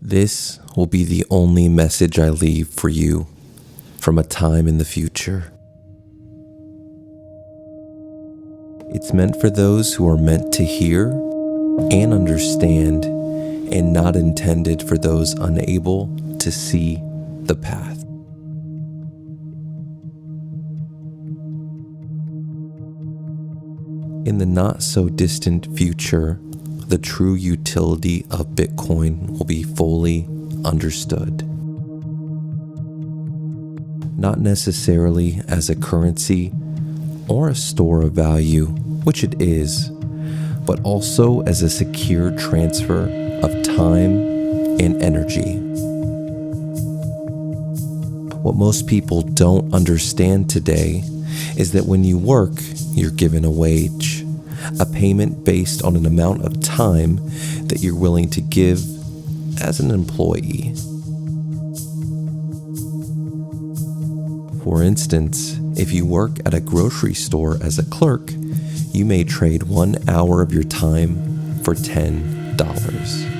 This will be the only message I leave for you from a time in the future. It's meant for those who are meant to hear and understand, and not intended for those unable to see the path. In the not so distant future, the true utility of Bitcoin will be fully understood. Not necessarily as a currency or a store of value, which it is, but also as a secure transfer of time and energy. What most people don't understand today is that when you work, you're given a wage, a payment based on an amount of time that you're willing to give as an employee. For instance, if you work at a grocery store as a clerk, you may trade 1 hour of your time for $10.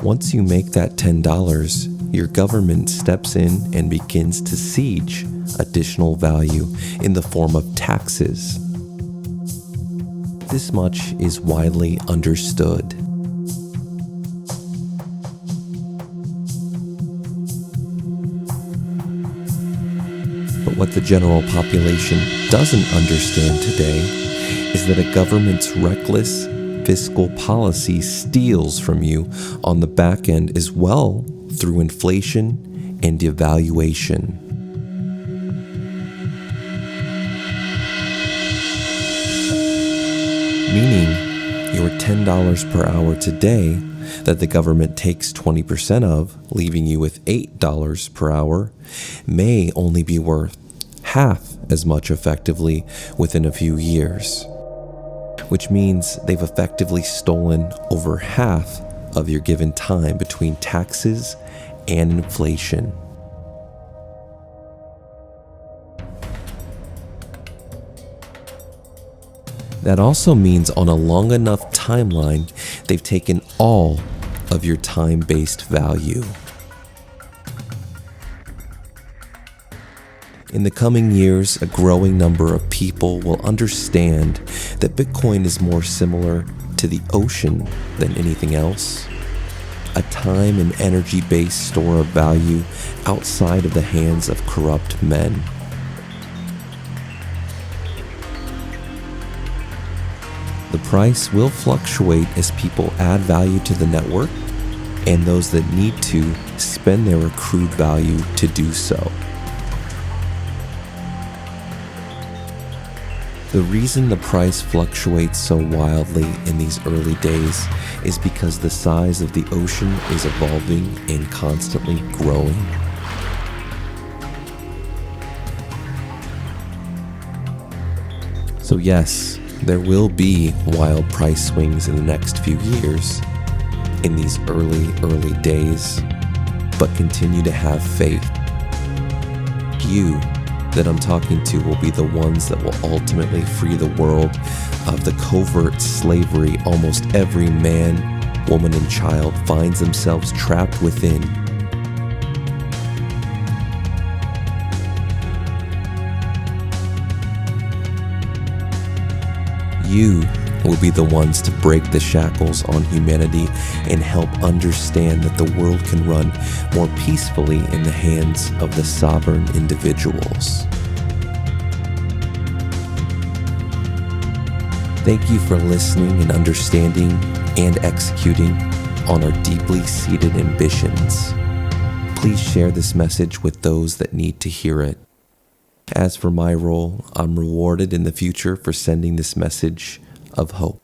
Once you make that $10, your government steps in and begins to siege additional value in the form of taxes. This much is widely understood. But what the general population doesn't understand today is that a government's reckless fiscal policy steals from you on the back end as well through inflation and devaluation. Meaning, your $10 per hour today that the government takes 20% of, leaving you with $8 per hour, may only be worth half as much effectively within a few years. Which means they've effectively stolen over half of your given time between taxes and inflation. That also means on a long enough timeline, they've taken all of your time-based value. In the coming years, a growing number of people will understand that Bitcoin is more similar to the ocean than anything else, a time and energy-based store of value outside of the hands of corrupt men. The price will fluctuate as people add value to the network and those that need to spend their accrued value to do so. The reason the price fluctuates so wildly in these early days is because the size of the ocean is evolving and constantly growing. So yes, there will be wild price swings in the next few years, in these early days, but continue to have faith. You that I'm talking to will be the ones that will ultimately free the world of the covert slavery almost every man, woman, and child finds themselves trapped within. You will be the ones to break the shackles on humanity and help understand that the world can run more peacefully in the hands of the sovereign individuals. Thank you for listening and understanding and executing on our deeply seated ambitions. Please share this message with those that need to hear it. As for my role, I'm rewarded in the future for sending this message of hope.